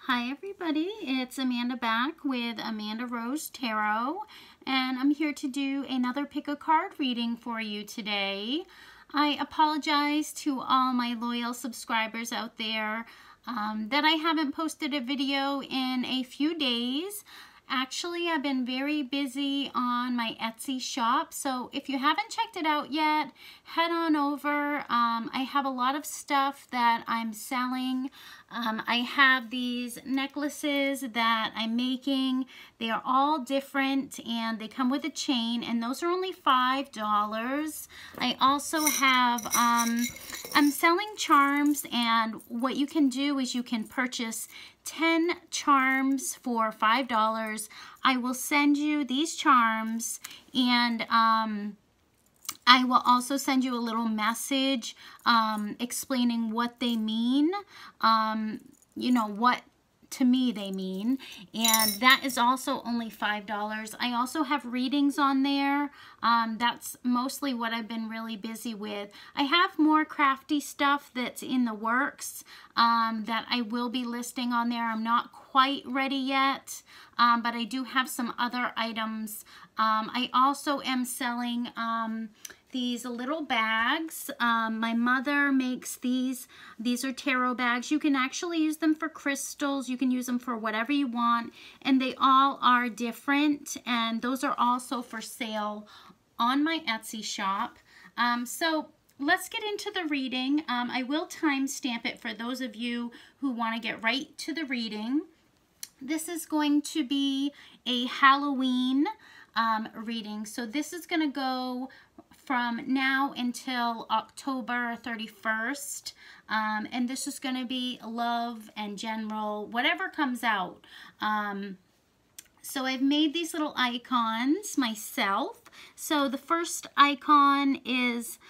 Hi everybody, it's Amanda back with Amandarosetarot, and I'm here to do another pick a card reading for you today. I apologize to all my loyal subscribers out there that I haven't posted a video in a few days. Actually, I've been very busy on my Etsy shop, so if you haven't checked it out yet, head on over. I have a lot of stuff that I'm selling. I have these necklaces that I'm making. They are all different and they come with a chain, and those are only $5. I also have, I'm selling charms, and what you can do is you can purchase 10 charms for $5. I will send you these charms, and I will also send you a little message explaining what they mean, you know, what to me they mean, and that is also only $5. I also have readings on there. That's mostly what I've been really busy with. I have more crafty stuff that's in the works that I will be listing on there. I'm not quite ready yet, but I do have some other items. I also am selling these little bags. My mother makes these. These are tarot bags. You can actually use them for crystals. You can use them for whatever you want, and they all are different, and those are also for sale on my Etsy shop. So let's get into the reading. I will timestamp it for those of you who want to get right to the reading. This is going to be a Halloween reading. So this is going to go from now until October 31st. And this is going to be love and general, whatever comes out. So I've made these little icons myself. So the first icon is,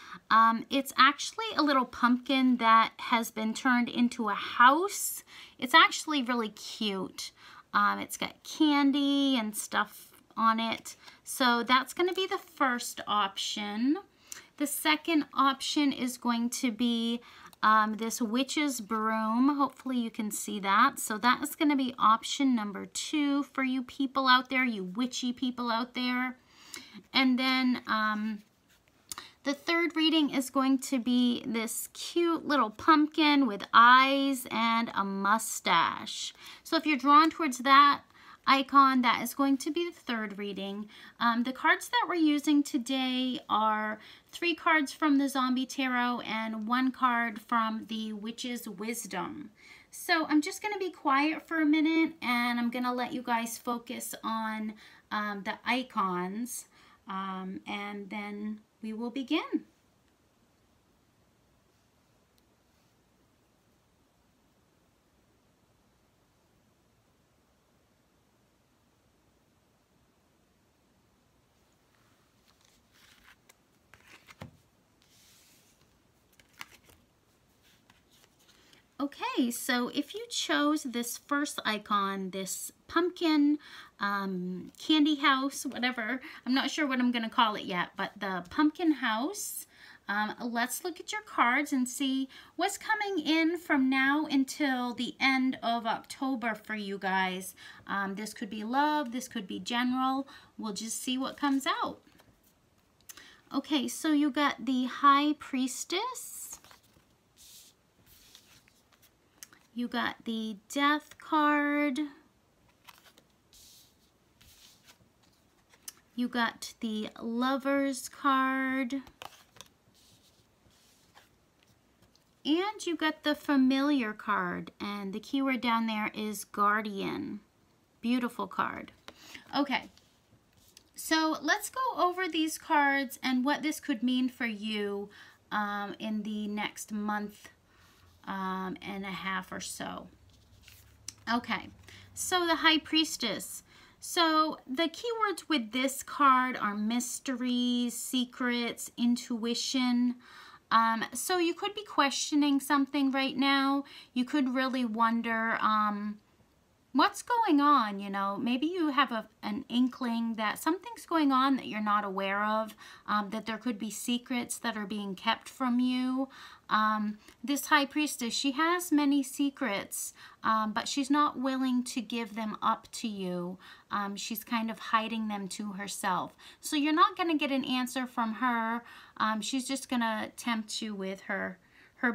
it's actually a little pumpkin that has been turned into a house. It's actually really cute. It's got candy and stuff on it. So that's going to be the first option. The second option is going to be this witch's broom. Hopefully you can see that. So that is going to be option number 2 for you people out there, you witchy people out there. And then the third reading is going to be this cute little pumpkin with eyes and a mustache. So if you're drawn towards that icon, that is going to be the third reading. The cards that we're using today are 3 cards from the Zombie Tarot and 1 card from the Witch's Wisdom. So I'm just going to be quiet for a minute, and I'm going to let you guys focus on the icons, and then we will begin. Okay, so if you chose this first icon, this pumpkin, candy house, whatever, I'm not sure what I'm going to call it yet, but the pumpkin house, let's look at your cards and see what's coming in from now until the end of October for you guys. This could be love, this could be general. We'll just see what comes out. Okay, so you got the High Priestess. You got the Death card. You got the Lovers card. And you got the Familiar card. And the keyword down there is Guardian. Beautiful card. Okay. So let's go over these cards and what this could mean for you in the next month and a half or so. Okay, so the High Priestess. So the keywords with this card are mysteries, secrets, intuition. So you could be questioning something right now. You could really wonder, what's going on, you know? Maybe you have an inkling that something's going on that you're not aware of, that there could be secrets that are being kept from you. This High Priestess, she has many secrets, but she's not willing to give them up to you. She's kind of hiding them to herself. So you're not going to get an answer from her. She's just going to tempt you with her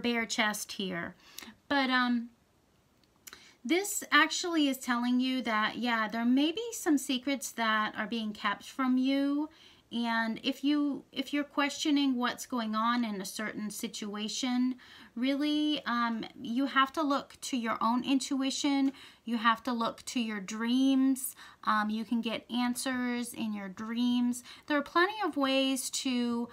bare chest here. But this actually is telling you that, yeah, there may be some secrets that are being kept from you. And if you're questioning what's going on in a certain situation, really, you have to look to your own intuition. You have to look to your dreams. You can get answers in your dreams. There are plenty of ways to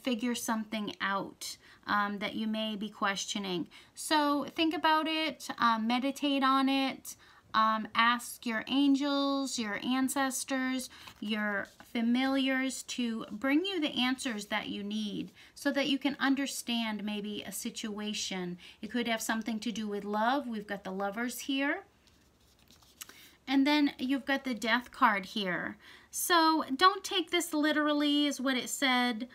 figure something out that you may be questioning. So think about it, meditate on it, ask your angels, your ancestors, your familiars to bring you the answers that you need so that you can understand maybe a situation. It could have something to do with love. We've got the Lovers here. And then you've got the Death card here. So don't take this literally is what it said.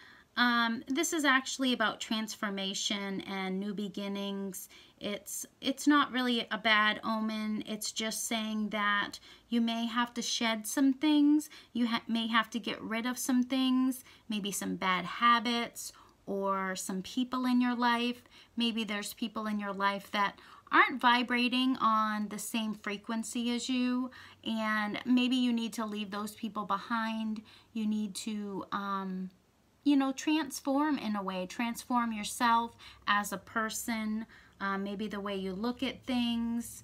This is actually about transformation and new beginnings. It's not really a bad omen. It's just saying that you may have to shed some things. You may have to get rid of some things, maybe some bad habits or some people in your life. Maybe there's people in your life that aren't vibrating on the same frequency as you, and maybe you need to leave those people behind. You need to you know, transform in a way, transform yourself as a person, maybe the way you look at things,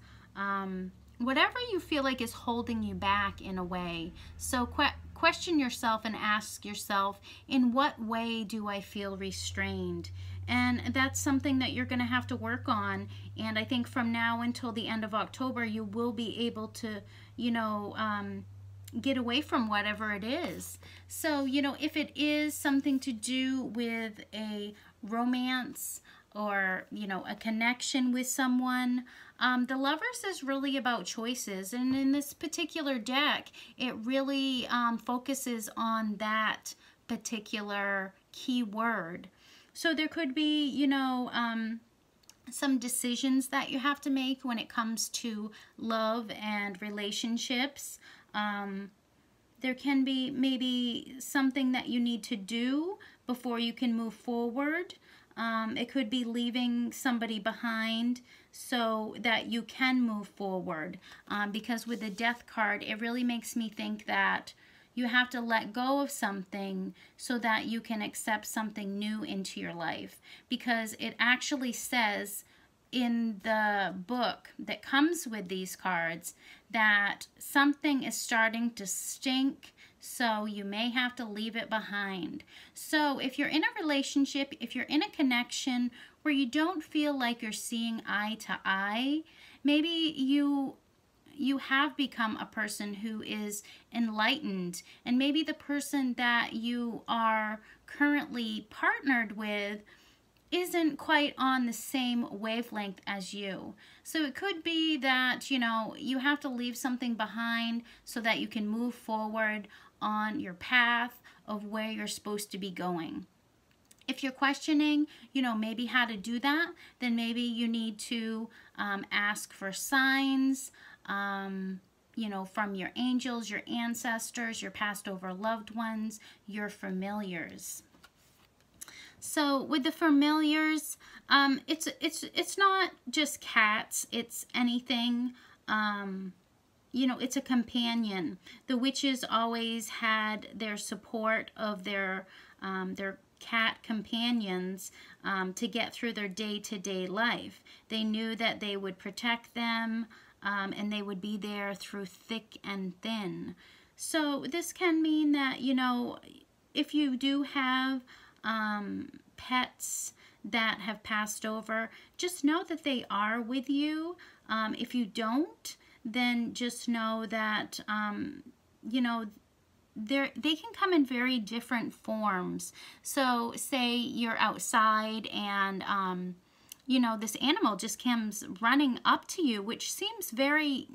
whatever you feel like is holding you back in a way. So question yourself and ask yourself, in what way do I feel restrained? And that's something that you're going to have to work on. And I think from now until the end of October, you will be able to, you know, get away from whatever it is. So, you know, if it is something to do with a romance or, you know, a connection with someone, the Lovers is really about choices. And in this particular deck, it really focuses on that particular key word. So there could be, you know, some decisions that you have to make when it comes to love and relationships. There can be maybe something that you need to do before you can move forward. It could be leaving somebody behind so that you can move forward. Because with the Death card, it really makes me think that you have to let go of something so that you can accept something new into your life. Because it actually says in the book that comes with these cards that something is starting to stink, so you may have to leave it behind. So if you're in a relationship, if you're in a connection where you don't feel like you're seeing eye to eye, maybe you have become a person who is enlightened, and maybe the person that you are currently partnered with isn't quite on the same wavelength as you. So it could be that, you know, you have to leave something behind so that you can move forward on your path of where you're supposed to be going. If you're questioning, you know, maybe how to do that, then maybe you need to ask for signs, you know, from your angels, your ancestors, your passed over loved ones, your familiars. So with the familiars, it's not just cats, it's anything, you know, it's a companion. The witches always had their support of their cat companions to get through their day-to-day life. They knew that they would protect them, and they would be there through thick and thin. So this can mean that, you know, if you do have pets that have passed over, just know that they are with you. If you don't, then just know that, you know, they can come in very different forms. So say you're outside and, you know, this animal just comes running up to you, which seems very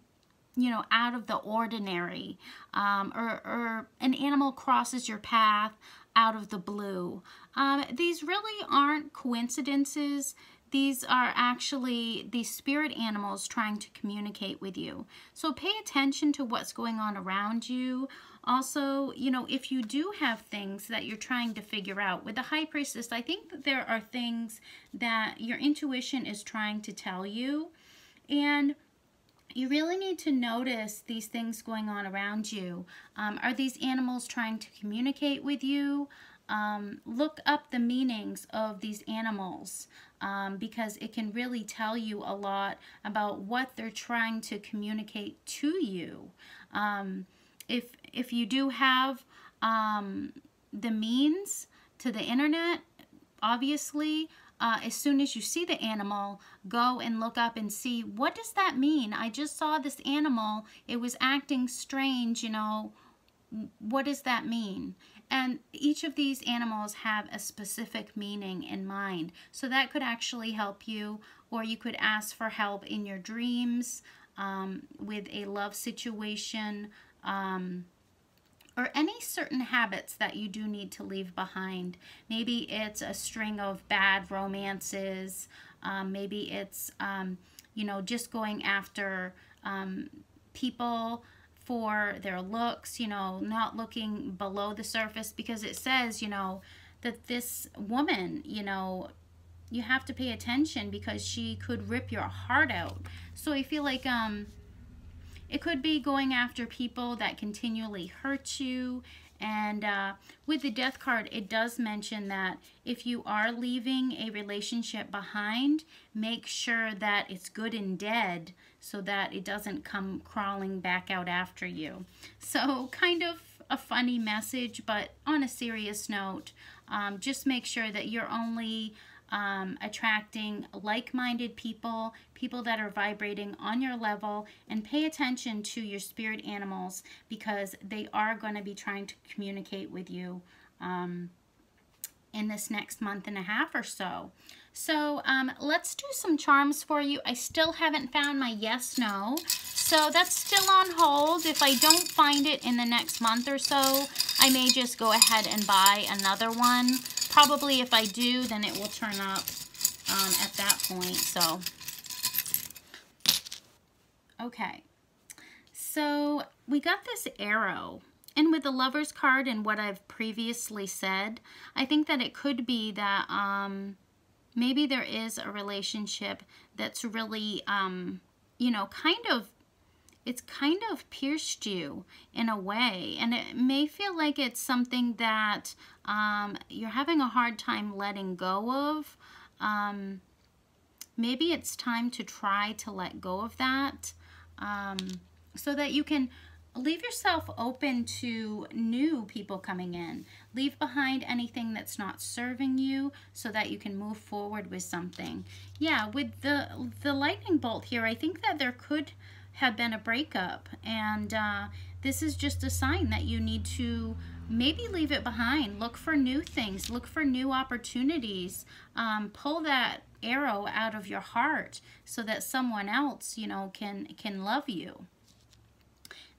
you know, out of the ordinary, or an animal crosses your path out of the blue. These really aren't coincidences. These are actually the spirit animals trying to communicate with you. So pay attention to what's going on around you. Also, you know, if you do have things that you're trying to figure out, with the High Priestess, I think that there are things that your intuition is trying to tell you, and you really need to notice these things going on around you. Are these animals trying to communicate with you? Look up the meanings of these animals, because it can really tell you a lot about what they're trying to communicate to you. If you do have the means to the internet, obviously, as soon as you see the animal, go and look up and see, what does that mean? I just saw this animal. It was acting strange, you know. What does that mean? And each of these animals have a specific meaning in mind. So that could actually help you, or you could ask for help in your dreams, with a love situation, or any certain habits that you do need to leave behind. Maybe it's a string of bad romances. Maybe it's, you know, just going after people for their looks, you know, not looking below the surface, because it says, you know, that this woman, you know, you have to pay attention because she could rip your heart out. So I feel like it could be going after people that continually hurt you. And with the Death card, it does mention that if you are leaving a relationship behind, make sure that it's good and dead so that it doesn't come crawling back out after you. So kind of a funny message, but on a serious note, just make sure that you're only attracting like-minded people, people that are vibrating on your level, and pay attention to your spirit animals, because they are going to be trying to communicate with you in this next month and a half or so. So let's do some charms for you. I still haven't found my yes, no. So that's still on hold. If I don't find it in the next month or so, I may just go ahead and buy another one. Probably if I do, then it will turn up at that point. So, okay. So we got this arrow. And with the Lover's card and what I've previously said, I think that it could be that maybe there is a relationship that's really, you know, it's kind of pierced you in a way. And it may feel like it's something that you're having a hard time letting go of. Maybe it's time to try to let go of that, so that you can leave yourself open to new people coming in. Leave behind anything that's not serving you so that you can move forward with something. Yeah, with the lightning bolt here, I think that there could have been a breakup, and this is just a sign that you need to maybe leave it behind. Look for new things. Look for new opportunities. Pull that arrow out of your heart so that someone else, you know, can love you.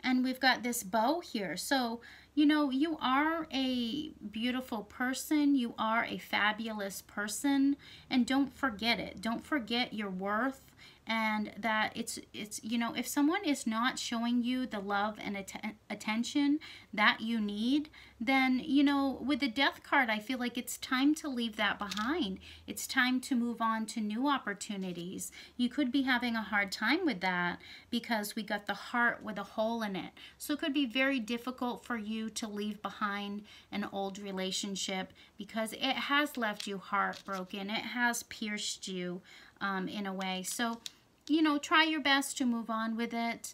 And we've got this bow here. So, you know, you are a beautiful person. You are a fabulous person. And don't forget it. Don't forget your worth. And that it's you know, if someone is not showing you the love and attention that you need, then, you know, with the Death card, I feel like it's time to leave that behind. It's time to move on to new opportunities. You could be having a hard time with that because we got the heart with a hole in it. So it could be very difficult for you to leave behind an old relationship because it has left you heartbroken. It has pierced you in a way. So, you know, try your best to move on with it.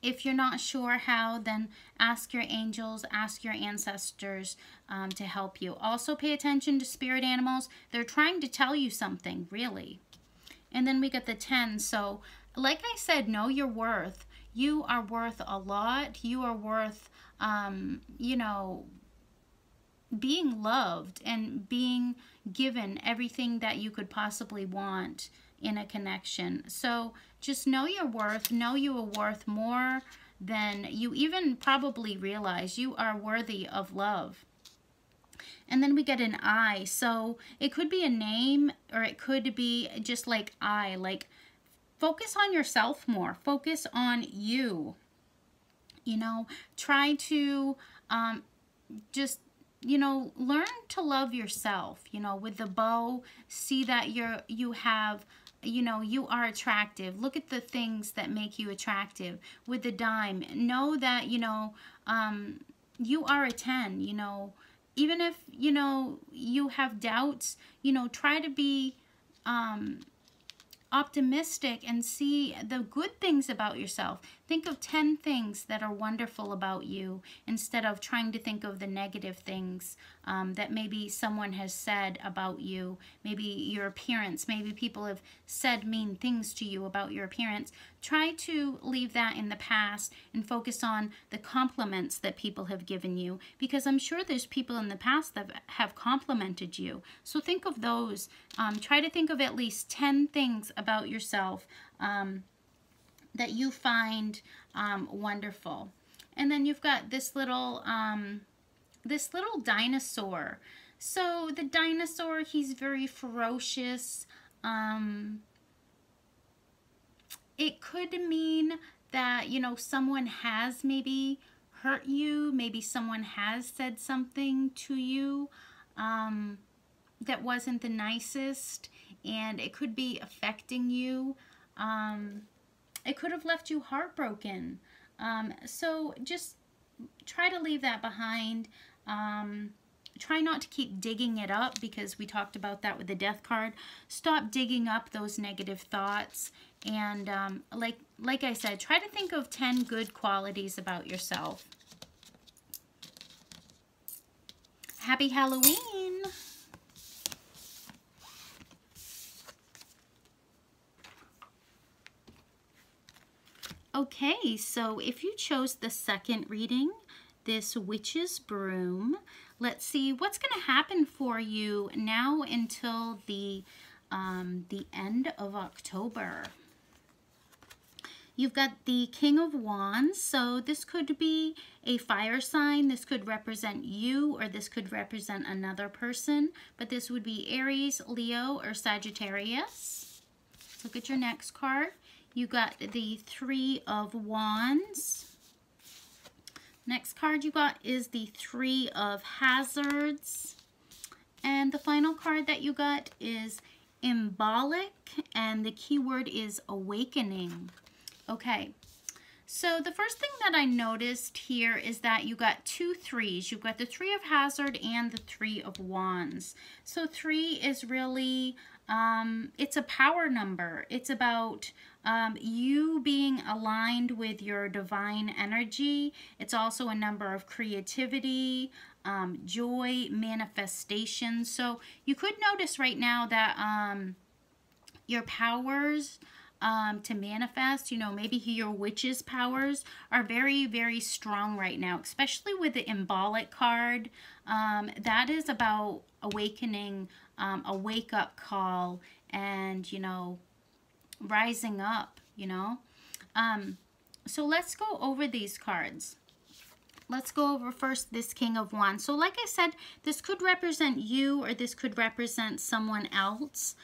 If you're not sure how, then ask your angels, ask your ancestors to help you. Also pay attention to spirit animals. They're trying to tell you something, really. And then we got the 10. So, like I said, know your worth. You are worth a lot. You are worth, you know, being loved and being given everything that you could possibly want in a connection. So just know your worth. Know you are worth more than you even probably realize. You are worthy of love. And then we get an I. So it could be a name, or it could be just like I. Like, focus on yourself more. Focus on you. You know, try to just, you know, learn to love yourself. You know, with the bow, see that you have, you know, you are attractive. Look at the things that make you attractive. With the dime, know that, you know, you are a 10, you know. Even if, you know, you have doubts, you know, try to be optimistic and see the good things about yourself. Think of 10 things that are wonderful about you instead of trying to think of the negative things that maybe someone has said about you. Maybe your appearance. Maybe people have said mean things to you about your appearance. Try to leave that in the past and focus on the compliments that people have given you, because I'm sure there's people in the past that have complimented you. So think of those. Try to think of at least 10 things about yourself that you find wonderful. And then you've got this little dinosaur. So the dinosaur, he's very ferocious. It could mean that, you know, someone has maybe hurt you. Maybe someone has said something to you that wasn't the nicest, and it could be affecting you. It could have left you heartbroken. So just try to leave that behind. Try not to keep digging it up, because we talked about that with the Death card. Stop digging up those negative thoughts. And like I said, try to think of 10 good qualities about yourself. Happy Halloween! Okay, so if you chose the second reading, this Witch's Broom, let's see what's going to happen for you now until the end of October. You've got the King of Wands, so this could be a fire sign. This could represent you, or this could represent another person, but this would be Aries, Leo, or Sagittarius. Look at your next card. You got the Three of Wands. Next card you got is the Three of Hazards. And the final card that you got is Embolic, and the keyword is awakening. Okay, so the first thing that I noticed here is that you got 2 threes. You've got the Three of Hazard and the Three of Wands. So 3 is really, it's a power number. It's about you being aligned with your divine energy. It's also a number of creativity, joy, manifestation. So you could notice right now that your powers to manifest, you know, maybe your witch's powers are very, very strong right now, especially with the Embolic card. That is about awakening, a wake-up call, and, you know, rising up, you know. So let's go over these cards. Let's go over first this King of Wands. So like I said, this could represent you, or this could represent someone else.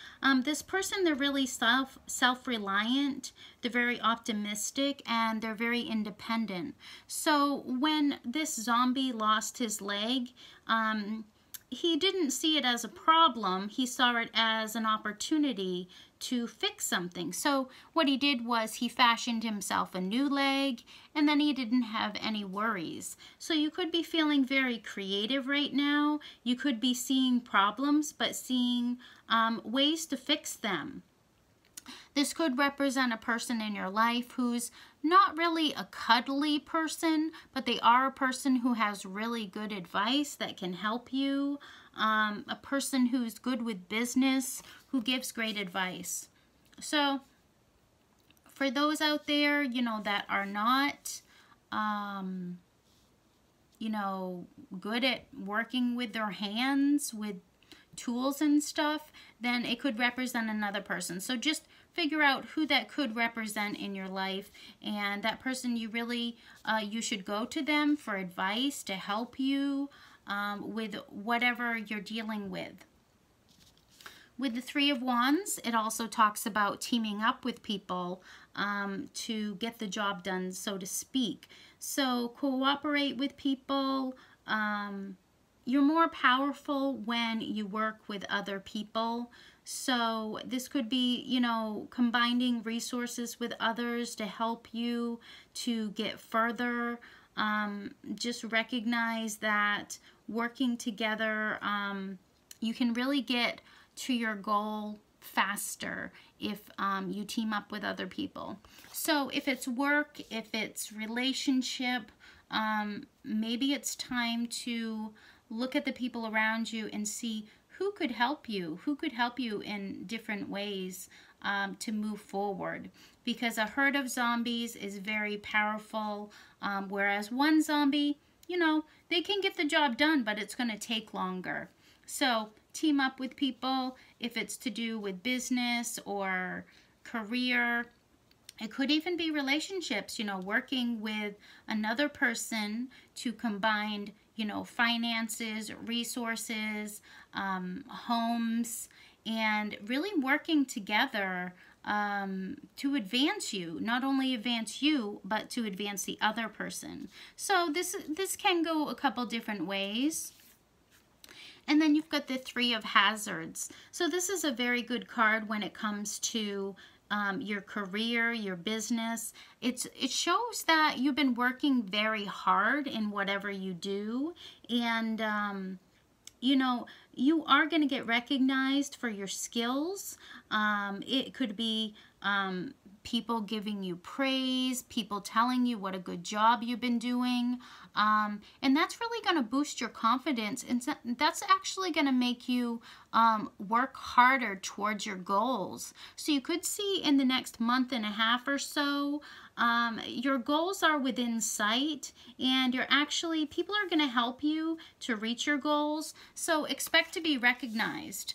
This person, they're really self-reliant, they're very optimistic, and they're very independent. So when this zombie lost his leg, he didn't see it as a problem. He saw it as an opportunity to fix something. So what he did was he fashioned himself a new leg, and then he didn't have any worries. So you could be feeling very creative right now. You could be seeing problems, but seeing ways to fix them. This could represent a person in your life who's not really a cuddly person, but they are a person who has really good advice that can help you. A person who's good with business, who gives great advice. So for those out there, you know, that are not, you know, good at working with their hands, with tools and stuff, then it could represent another person. So just figure out who that could represent in your life, and that person you really, you should go to them for advice to help you with whatever you're dealing with. With the Three of Wands, it also talks about teaming up with people to get the job done, so to speak. So cooperate with people. You're more powerful when you work with other people. So this could be, you know, combining resources with others to help you to get further. Just recognize that working together, you can really get to your goal faster if you team up with other people. So if it's work, if it's relationship, maybe it's time to look at the people around you and see who could help you in different ways to move forward. Because a herd of zombies is very powerful, whereas one zombie, you know, they can get the job done, but it's going to take longer. So team up with people if it's to do with business or career. It could even be relationships, you know, working with another person to combine, you know, finances, resources, homes, and really working together to advance you. Not only advance you, but to advance the other person. So this can go a couple different ways. And then you've got the Three of Hazards. So this is a very good card when it comes to your career, your business. It shows that you've been working very hard in whatever you do, and you know, you are going to get recognized for your skills. It could be people giving you praise, people telling you what a good job you've been doing, and that's really going to boost your confidence, and that's actually going to make you work harder towards your goals. So you could see in the next month and a half or so, your goals are within sight, and people are going to help you to reach your goals. So expect to be recognized.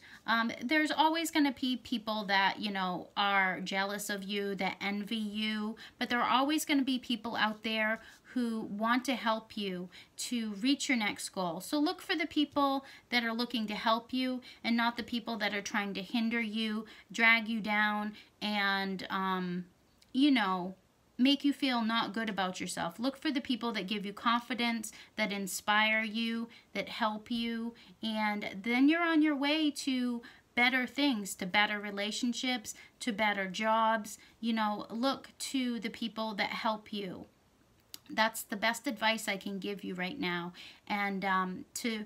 There's always going to be people that, you know, are jealous of you, that envy you, but there are always going to be people out there who want to help you to reach your next goal. So look for the people that are looking to help you, and not the people that are trying to hinder you, drag you down, and, you know, make you feel not good about yourself. Look for the people that give you confidence, that inspire you, that help you, and then you're on your way to better things, to better relationships, to better jobs. You know, look to the people that help you. That's the best advice I can give you right now. And to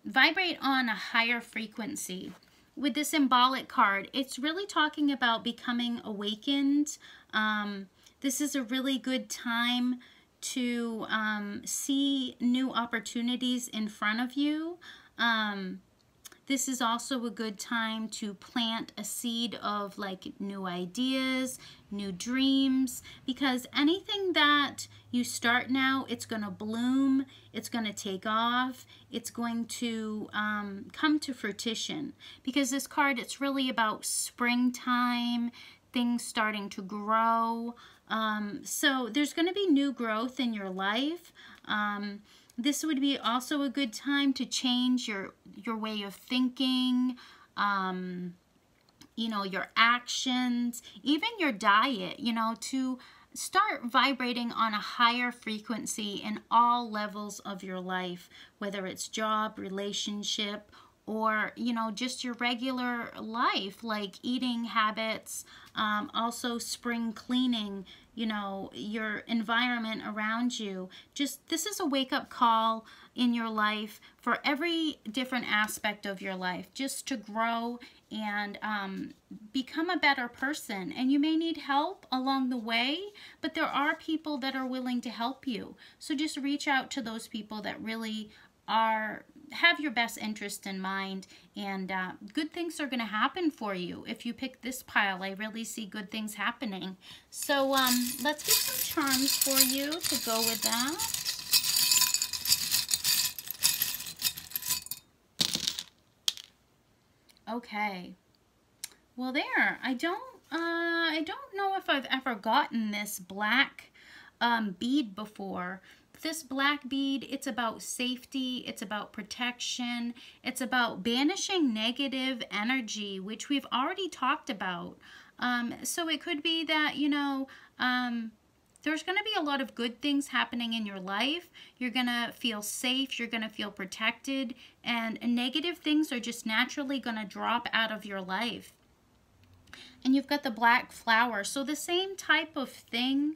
vibrate on a higher frequency. With this symbolic card, it's really talking about becoming awakened. This is a really good time to see new opportunities in front of you. This is also a good time to plant a seed of like new ideas, new dreams, because anything that you start now, it's going to bloom, it's going to take off, it's going to come to fruition. Because this card, it's really about springtime, things starting to grow. So there's going to be new growth in your life. This would be also a good time to change your way of thinking, you know, your actions, even your diet, you know, to start vibrating on a higher frequency in all levels of your life, whether it's job, relationship, or, you know, just your regular life, like eating habits, also spring cleaning, you know, your environment around you. Just, this is a wake-up call in your life for every different aspect of your life, just to grow and become a better person. And you may need help along the way, but there are people that are willing to help you. So just reach out to those people that really have your best interest in mind, and good things are going to happen for you. If you pick this pile, I really see good things happening. So let's get some charms for you to go with that. Okay. Well, there. I don't know if I've ever gotten this black bead before. This black bead, it's about safety, it's about protection, it's about banishing negative energy, which we've already talked about. So it could be that, you know, there's going to be a lot of good things happening in your life. You're going to feel safe, you're going to feel protected, and negative things are just naturally going to drop out of your life. And you've got the black flower. So the same type of thing,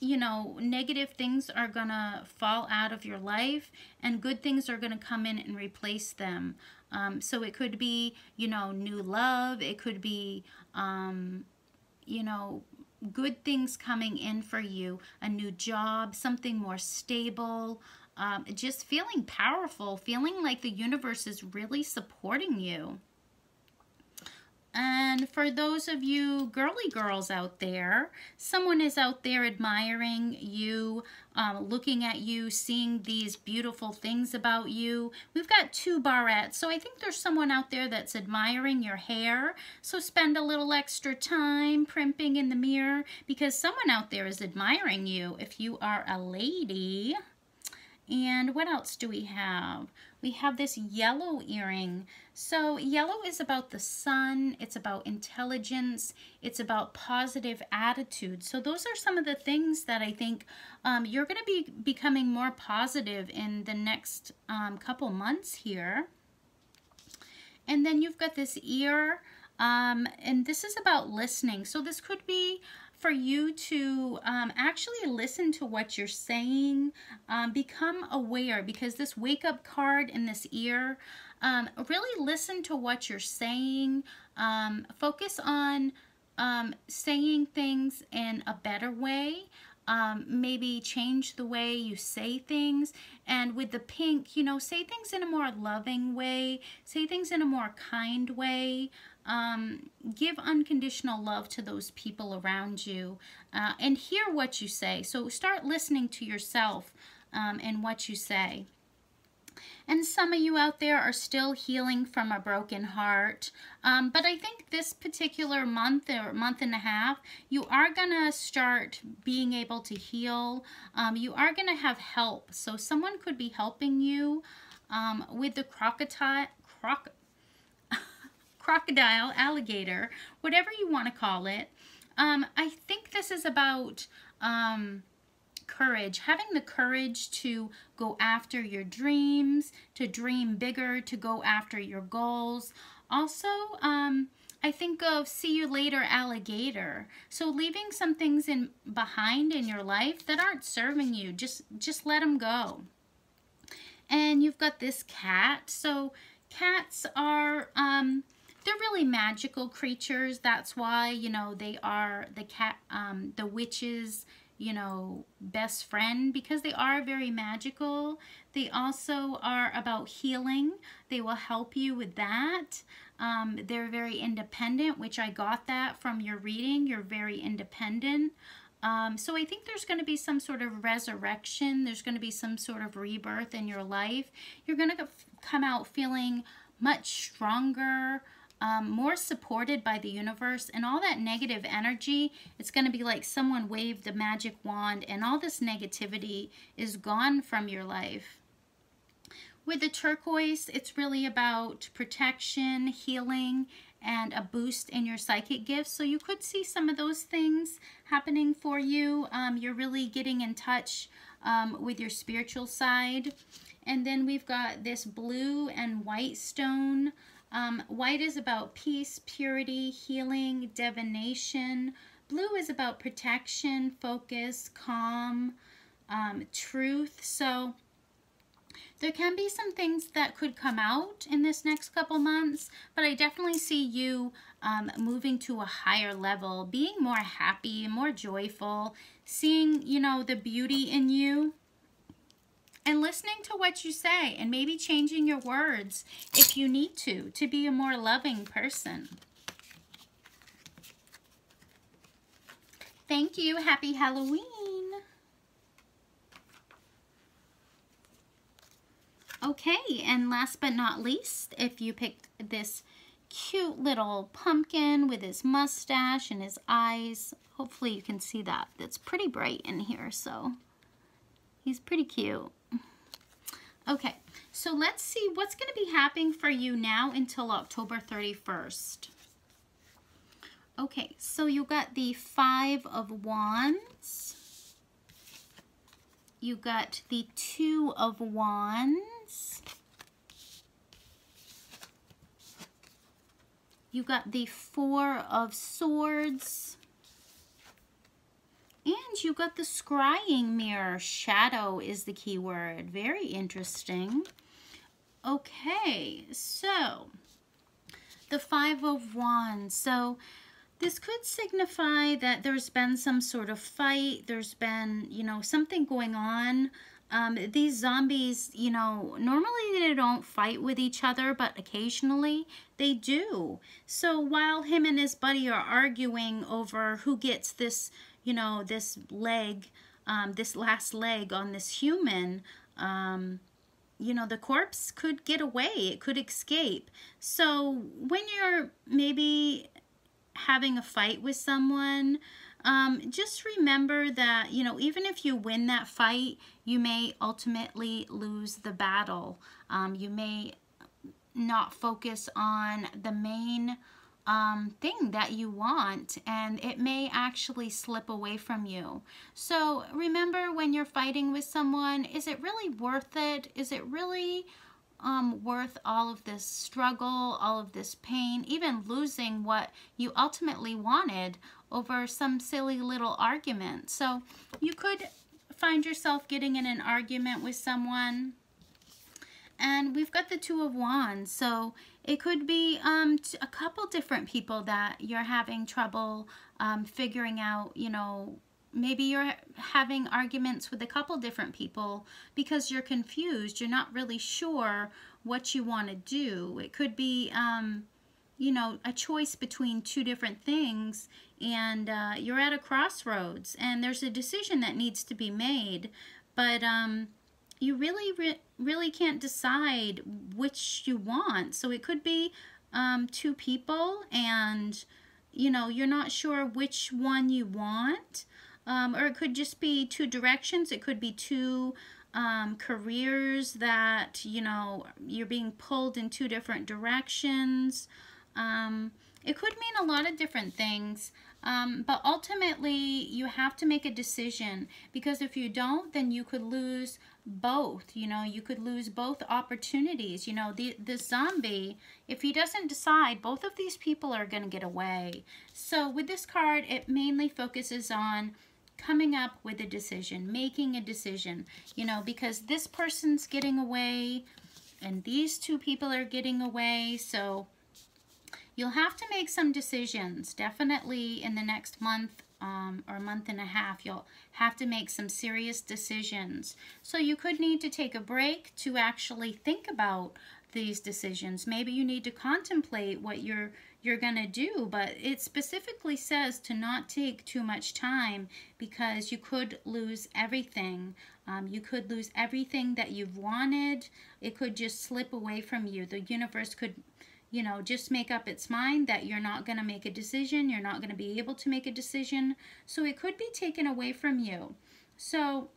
you know, negative things are going to fall out of your life and good things are going to come in and replace them. So it could be, you know, new love. It could be, you know, good things coming in for you, a new job, something more stable, just feeling powerful, feeling like the universe is really supporting you. And for those of you girly girls out there, someone is out there admiring you, looking at you, seeing these beautiful things about you. We've got 2 barrettes, so I think there's someone out there that's admiring your hair. So spend a little extra time primping in the mirror because someone out there is admiring you if you are a lady. And what else do we have? We have this yellow earring. So yellow is about the sun, it's about intelligence, it's about positive attitude. So those are some of the things that I think you're going to be becoming more positive in the next couple months here. And then you've got this ear, and this is about listening. So this could be for you to actually listen to what you're saying, become aware, because this wake up card in this ear, really listen to what you're saying, focus on saying things in a better way, maybe change the way you say things. And with the pink, you know, say things in a more loving way, say things in a more kind way. Give unconditional love to those people around you, and hear what you say. So start listening to yourself and what you say. And some of you out there are still healing from a broken heart. But I think this particular month or month and a half, you are going to start being able to heal. You are going to have help. So someone could be helping you with the crocodile, alligator, whatever you want to call it. I think this is about courage, having the courage to go after your dreams, to dream bigger, to go after your goals. Also, I think of see you later, alligator. So leaving some things behind in your life that aren't serving you, just let them go. And you've got this cat. So cats are they're really magical creatures. That's why, you know, they are the witch's, you know, best friend, because they are very magical. They also are about healing. They will help you with that. They're very independent, which I got that from your reading. You're very independent. So I think there's going to be some sort of resurrection. There's going to be some sort of rebirth in your life. You're going to come out feeling much stronger, more supported by the universe, and all that negative energy, it's going to be like someone waved a magic wand and all this negativity is gone from your life. With the turquoise, it's really about protection, healing, and a boost in your psychic gifts. So you could see some of those things happening for you. You're really getting in touch with your spiritual side. And then we've got this blue and white stone. White is about peace, purity, healing, divination. Blue is about protection, focus, calm, truth. So there can be some things that could come out in this next couple months, but I definitely see you moving to a higher level, being more happy, more joyful, seeing, you know, the beauty in you. And listening to what you say and maybe changing your words if you need to be a more loving person. Thank you. Happy Halloween. Okay, and last but not least, if you picked this cute little pumpkin with his mustache and his eyes, hopefully you can see that. It's pretty bright in here, so he's pretty cute. Okay, so let's see what's going to be happening for you now until October 31st. Okay, so you got the Five of Wands. You got the Two of Wands. You got the Four of Swords. And you got the Scrying Mirror. Shadow is the key word. Very interesting. Okay, so the Five of Wands. So this could signify that there's been some sort of fight. There's been, you know, something going on. These zombies, you know, normally they don't fight with each other, but occasionally they do. So while him and his buddy are arguing over who gets this, you know, this leg, this last leg on this human, you know, the corpse could get away. It could escape. So when you're maybe having a fight with someone, just remember that, you know, even if you win that fight, you may ultimately lose the battle. You may not focus on the main thing that you want, and it may actually slip away from you. So remember, when you're fighting with someone, is it really worth it? Is it really worth all of this struggle, all of this pain, even losing what you ultimately wanted over some silly little argument? So you could find yourself getting in an argument with someone, and we've got the Two of Wands. So it could be a couple different people that you're having trouble figuring out, you know. Maybe you're having arguments with a couple different people because you're confused. You're not really sure what you want to do. It could be, you know, a choice between two different things, and you're at a crossroads, and there's a decision that needs to be made, but you really can't decide which you want. So it could be two people, and, you know, you're not sure which one you want. Or it could just be two directions. It could be two careers that, you know, you're being pulled in two different directions. It could mean a lot of different things. But ultimately, you have to make a decision, because if you don't, then you could lose both. You know, you could lose both opportunities. You know, the zombie, if he doesn't decide, both of these people are going to get away. So with this card, it mainly focuses on coming up with a decision, making a decision, you know, because this person's getting away and these two people are getting away. So you'll have to make some decisions. Definitely in the next month or month and a half, you'll have to make some serious decisions. So you could need to take a break to actually think about these decisions. Maybe you need to contemplate what you're going to do, but it specifically says to not take too much time, because you could lose everything. You could lose everything that you've wanted. It could just slip away from you. The universe could, you know, just make up its mind that you're not going to make a decision. You're not going to be able to make a decision. So it could be taken away from you. So,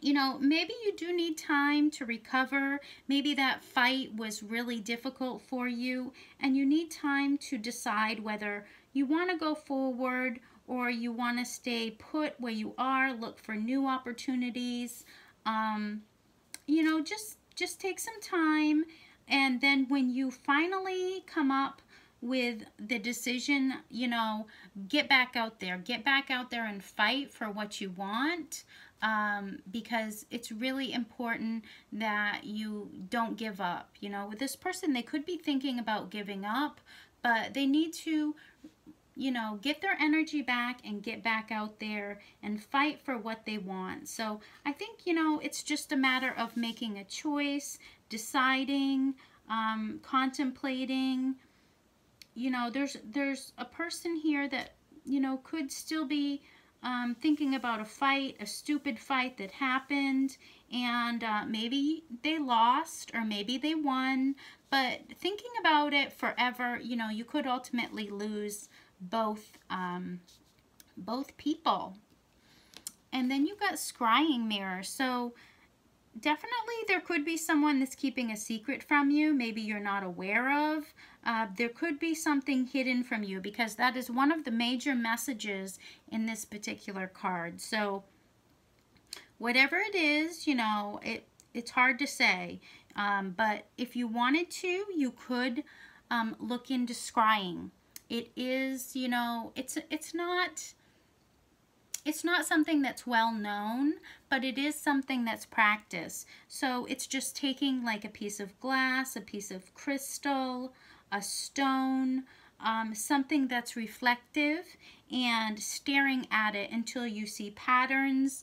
you know, maybe you do need time to recover. Maybe that fight was really difficult for you, and you need time to decide whether you want to go forward or you want to stay put where you are, look for new opportunities. You know, just take some time, and then when you finally come up with the decision, you know, get back out there and fight for what you want. Because it's really important that you don't give up. You know, with this person, they could be thinking about giving up, but they need to, you know, get their energy back and get back out there and fight for what they want. So I think, you know, it's just a matter of making a choice, deciding, contemplating. You know, there's a person here that, you know, could still be thinking about a fight, a stupid fight that happened, and maybe they lost or maybe they won, but thinking about it forever, you know, you could ultimately lose both people. And then you got scrying mirror. So definitely there could be someone that's keeping a secret from you. Maybe you're not aware of. There could be something hidden from you, because that is one of the major messages in this particular card. So whatever it is, you know, it's hard to say. But if you wanted to, you could look into scrying. It is, you know, it's not something that's well known, but it is something that's practiced. So it's just taking like a piece of glass, a piece of crystal, a stone, something that's reflective, and staring at it until you see patterns,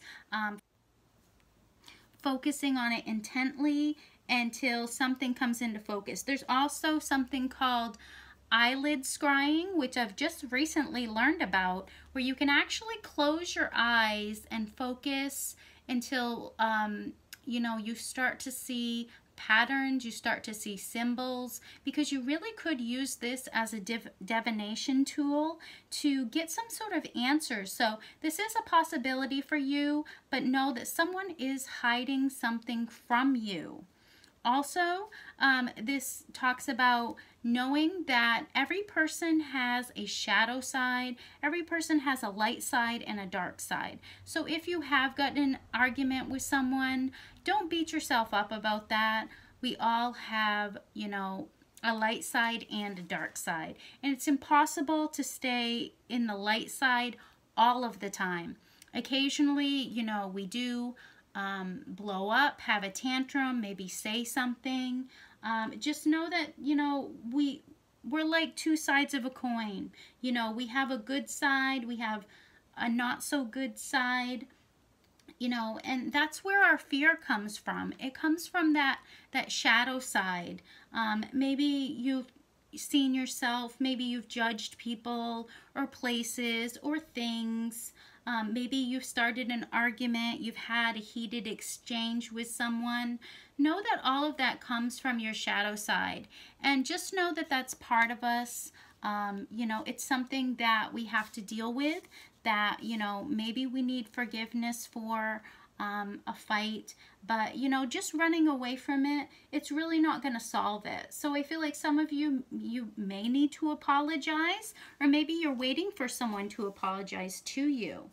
focusing on it intently until something comes into focus. There's also something called eyelid scrying, which I've just recently learned about, where you can actually close your eyes and focus until you know, you start to see patterns, you start to see symbols, because you really could use this as a divination tool to get some sort of answers. So this is a possibility for you, but know that someone is hiding something from you. Also, this talks about knowing that every person has a shadow side, every person has a light side and a dark side. So if you have gotten an argument with someone, don't beat yourself up about that. We all have, you know, a light side and a dark side. And it's impossible to stay in the light side all of the time. Occasionally, you know, we do blow up, have a tantrum, maybe say something. Just know that, you know, we're like two sides of a coin. You know, we have a good side, we have a not so good side, you know, and that's where our fear comes from. It comes from that shadow side. Maybe you've seen yourself, maybe you've judged people or places or things. Maybe you've started an argument, you've had a heated exchange with someone. Know that all of that comes from your shadow side. And just know that that's part of us. You know, it's something that we have to deal with, that, you know, maybe we need forgiveness for a fight, but, you know, just running away from it, it's really not going to solve it. So I feel like some of you may need to apologize, or maybe you're waiting for someone to apologize to you.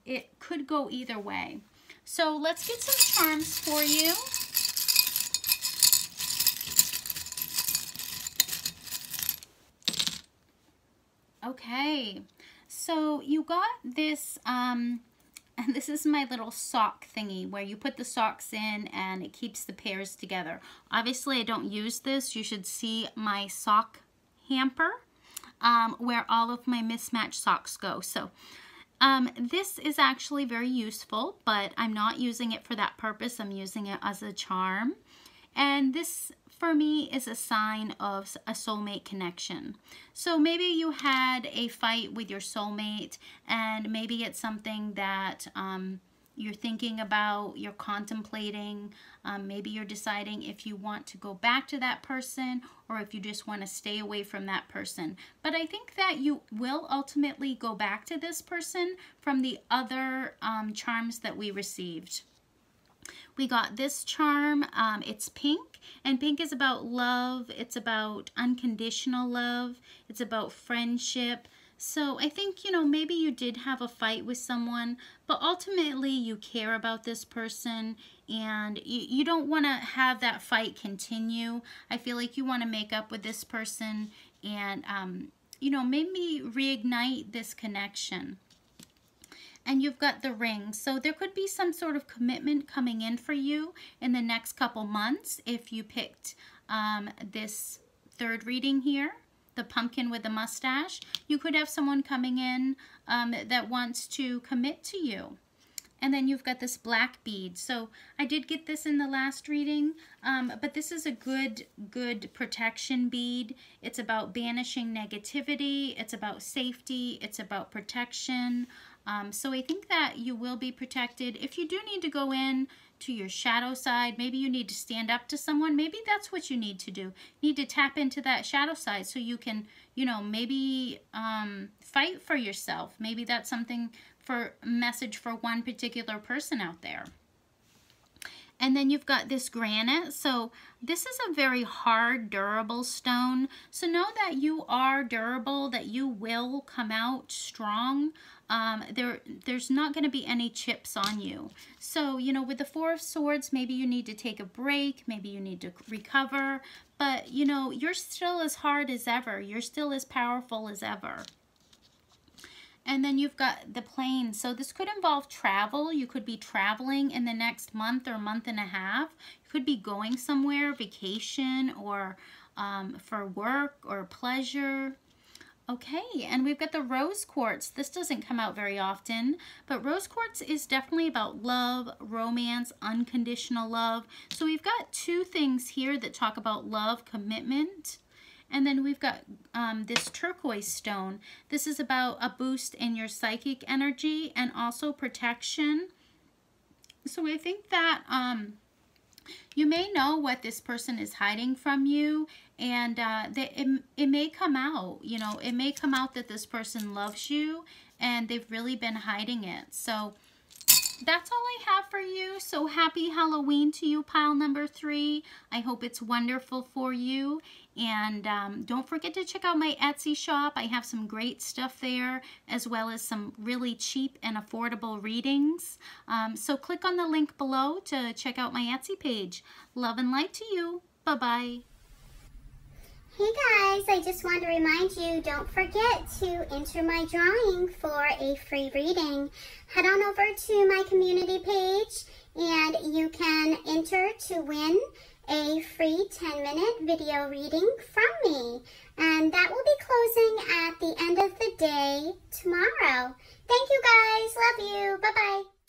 It could go either way. So let's get some charms for you. Okay, so you got this, and this is my little sock thingy where you put the socks in and it keeps the pairs together. Obviously, I don't use this. You should see my sock hamper where all of my mismatched socks go. So this is actually very useful, but I'm not using it for that purpose. I'm using it as a charm. And this, for me, is a sign of a soulmate connection. So maybe you had a fight with your soulmate, and maybe it's something that you're thinking about, you're contemplating. Maybe you're deciding if you want to go back to that person or if you just want to stay away from that person. But I think that you will ultimately go back to this person from the other charms that we received. We got this charm, it's pink, and pink is about love, it's about unconditional love, it's about friendship. So I think, you know, maybe you did have a fight with someone, but ultimately you care about this person, and you don't want to have that fight continue. I feel like you want to make up with this person and, you know, maybe reignite this connection. And you've got the ring. So there could be some sort of commitment coming in for you in the next couple months if you picked this third reading here, the pumpkin with the mustache. You could have someone coming in that wants to commit to you. And then you've got this black bead. So I did get this in the last reading, but this is a good protection bead. It's about banishing negativity. It's about safety. It's about protection. So I think that you will be protected. If you do need to go in to your shadow side, maybe you need to stand up to someone, maybe that's what you need to do. You need to tap into that shadow side so you can, you know, maybe fight for yourself. Maybe that's something for a message for one particular person out there. And then you've got this granite. So this is a very hard, durable stone. So know that you are durable, that you will come out strong. There's not going to be any chips on you. So, you know, with the Four of Swords, maybe you need to take a break. Maybe you need to recover. But, you know, you're still as hard as ever. You're still as powerful as ever. And then you've got the plane. So this could involve travel. You could be traveling in the next month or month and a half. You could be going somewhere, vacation, or for work or pleasure. Okay, and we've got the rose quartz. This doesn't come out very often, but rose quartz is definitely about love, romance, unconditional love. So we've got two things here that talk about love, commitment. And then we've got this turquoise stone. This is about a boost in your psychic energy and also protection. So I think that you may know what this person is hiding from you, and it may come out. You know, it may come out that this person loves you and they've really been hiding it. So that's all I have for you. So happy Halloween to you, pile number 3. I hope it's wonderful for you. And don't forget to check out my Etsy shop. I have some great stuff there, as well as some really cheap and affordable readings. So click on the link below to check out my Etsy page. Love and light to you. Bye-bye. Hey guys, I just want to remind you, don't forget to enter my drawing for a free reading. Head on over to my community page and you can enter to win a free 10-minute video reading from me. And that will be closing at the end of the day tomorrow. Thank you guys. Love you. Bye-bye.